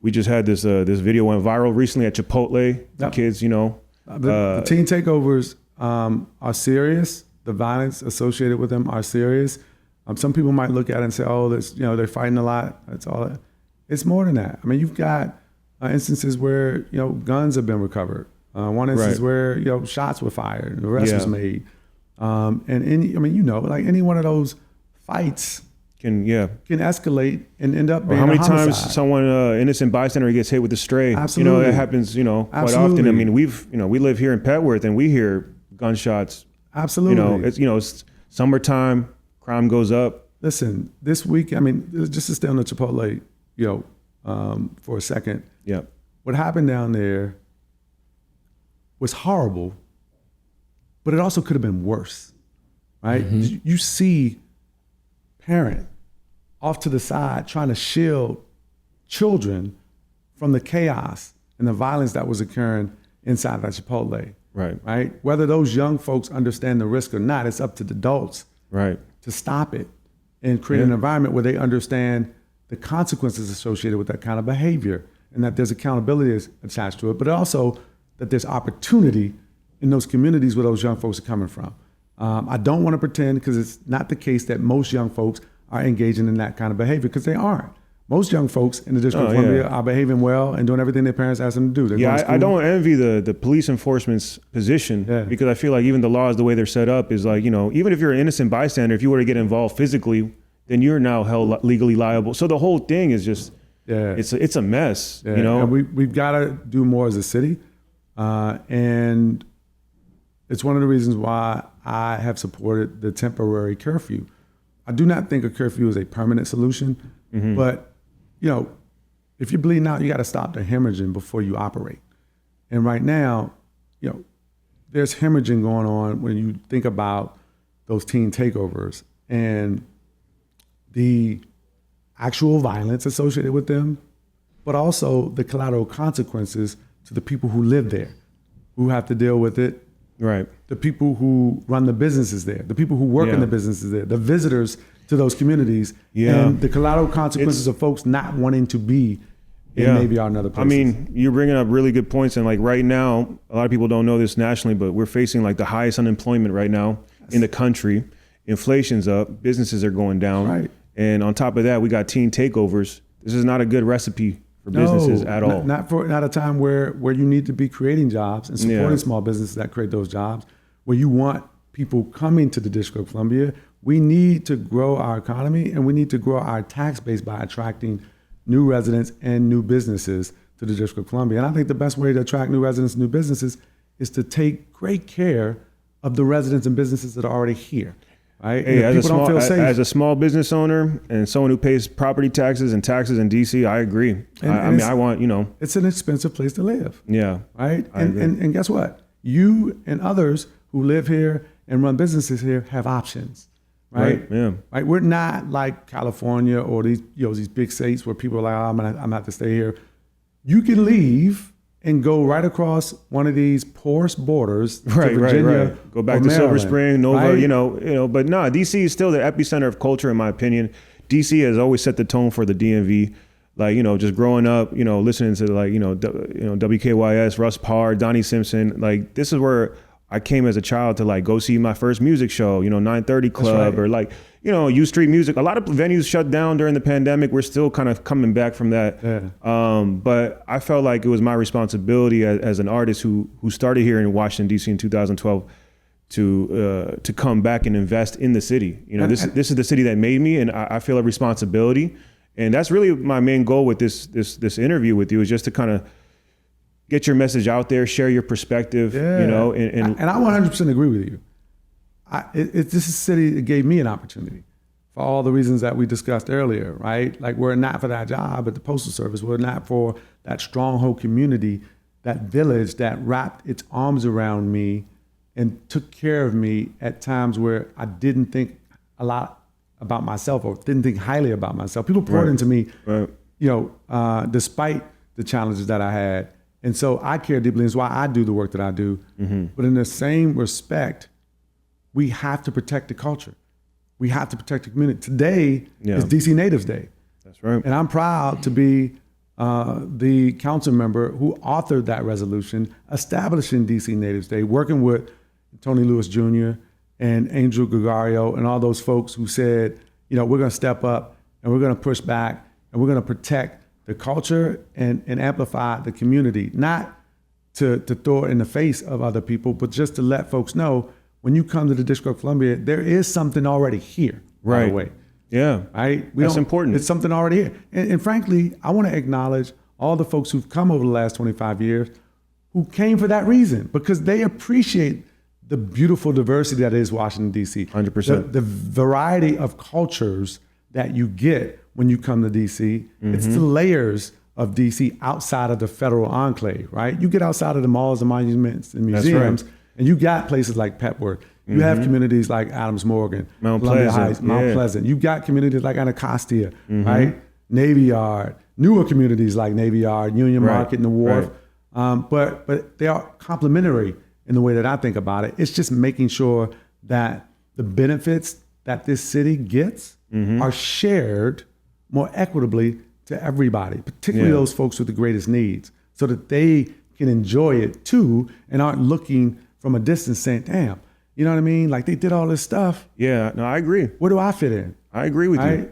we just had this video went viral recently at Chipotle. The Yep. kids, the teen takeovers are serious. The violence associated with them are serious. Some people might look at it and say, "Oh, they're fighting a lot." That's all. It's more than that. I mean, you've got instances where guns have been recovered. One instance where shots were fired, and the arrest was made. And like any one of those fights can escalate and end up being how many a homicide. times someone innocent bystander gets hit with a stray? Absolutely. It happens quite Absolutely. often. I mean, we live here in Petworth and we hear gunshots. Absolutely. It's summertime, crime goes up. Listen, this week, just to stay on the Chipotle, for a second. Yeah. What happened down there was horrible, but it also could have been worse, right? Mm-hmm. You see parent off to the side trying to shield children from the chaos and the violence that was occurring inside that Chipotle. Right. Whether those young folks understand the risk or not, it's up to the adults to stop it and create an environment where they understand the consequences associated with that kind of behavior and that there's accountability attached to it, but also that there's opportunity in those communities where those young folks are coming from. I don't want to pretend, because it's not the case, that most young folks are engaging in that kind of behavior, because they aren't. Most young folks in the District of Columbia are behaving well and doing everything their parents ask them to do. I don't envy the police enforcement's position because I feel like even the laws, the way they're set up is like, even if you're an innocent bystander, if you were to get involved physically, then you're now held legally liable. So the whole thing is just, it's a mess, And we've got to do more as a city. And it's one of the reasons why I have supported the temporary curfew. I do not think a curfew is a permanent solution, but if you're bleeding out, you got to stop the hemorrhaging before you operate. And right now, there's hemorrhaging going on when you think about those teen takeovers and the actual violence associated with them, but also the collateral consequences to the people who live there, who have to deal with it. Right. The people who run the businesses there, the people who work in the businesses there, the visitors to those communities, and the collateral consequences of folks not wanting to be in maybe our another places. You're bringing up really good points. And like right now, a lot of people don't know this nationally, but we're facing like the highest unemployment right now in the country. Inflation's up, businesses are going down. Right. And on top of that, we got teen takeovers. This is not a good recipe for businesses at all. Not a time where you need to be creating jobs and supporting small businesses that create those jobs, where you want people coming to the District of Columbia. We need to grow our economy, and we need to grow our tax base by attracting new residents and new businesses to the District of Columbia. And I think the best way to attract new residents and new businesses is to take great care of the residents and businesses that are already here. Right? Hey, as a small business owner and someone who pays property taxes in DC, I agree. I want, It's an expensive place to live. Yeah. Right? And guess what? You and others who live here and run businesses here have options. Right? Yeah. Right? We're not like California or these big states where people are like, I'm gonna have to stay here. You can leave and go right across one of these porous borders to Virginia. Go back to Silver Spring, Nova, but no, DC is still the epicenter of culture, in my opinion. DC has always set the tone for the DMV. Like, just growing up, listening to WKYS, Russ Parr, Donnie Simpson, like this is where I came as a child to like go see my first music show, 930 Club or like, U Street Music. A lot of venues shut down during the pandemic. We're still kind of coming back from that. Yeah. But I felt like it was my responsibility as an artist who started here in Washington, D.C. in 2012 to come back and invest in the city. This is the city that made me, and I feel a responsibility. And that's really my main goal with this interview with you, is just to kind of get your message out there, share your perspective, and I 100% agree with you. This is a city that gave me an opportunity for all the reasons that we discussed earlier, right? Like, we're not for that job at the Postal Service. We're not for that stronghold community, that village that wrapped its arms around me and took care of me at times where I didn't think a lot about myself or didn't think highly about myself. People poured into me, despite the challenges that I had. And so I care deeply, and it's why I do the work that I do. Mm-hmm. But in the same respect, we have to protect the culture. We have to protect the community. Today is DC Natives Day. That's right. And I'm proud to be the council member who authored that resolution establishing DC Natives Day, working with Tony Lewis Jr. and Angel Gregario and all those folks who said, we're going to step up and we're going to push back and we're going to protect the culture and amplify the community, not to throw it in the face of other people, but just to let folks know when you come to the District of Columbia, there is something already here, by the way. Yeah. Right? That's important. It's something already here. And frankly, I want to acknowledge all the folks who've come over the last 25 years who came for that reason, because they appreciate the beautiful diversity that is Washington, D.C. 100%. The variety of cultures that you get when you come to D.C. It's the layers of D.C. outside of the federal enclave, right? You get outside of the malls and monuments and museums, and you got places like Petworth. You have communities like Adams Morgan, Mount Columbia Pleasant, Heights, Mount Pleasant. You've got communities like Anacostia, right? Navy Yard, newer communities like Navy Yard, Union Market, and the Wharf. But they are complementary in the way that I think about it. It's just making sure that the benefits that this city gets are shared more equitably to everybody, particularly those folks with the greatest needs, so that they can enjoy it too and aren't looking from a distance saying, damn, you know what I mean? Like, they did all this stuff. Yeah, no, I agree. Where do I fit in? I agree with you.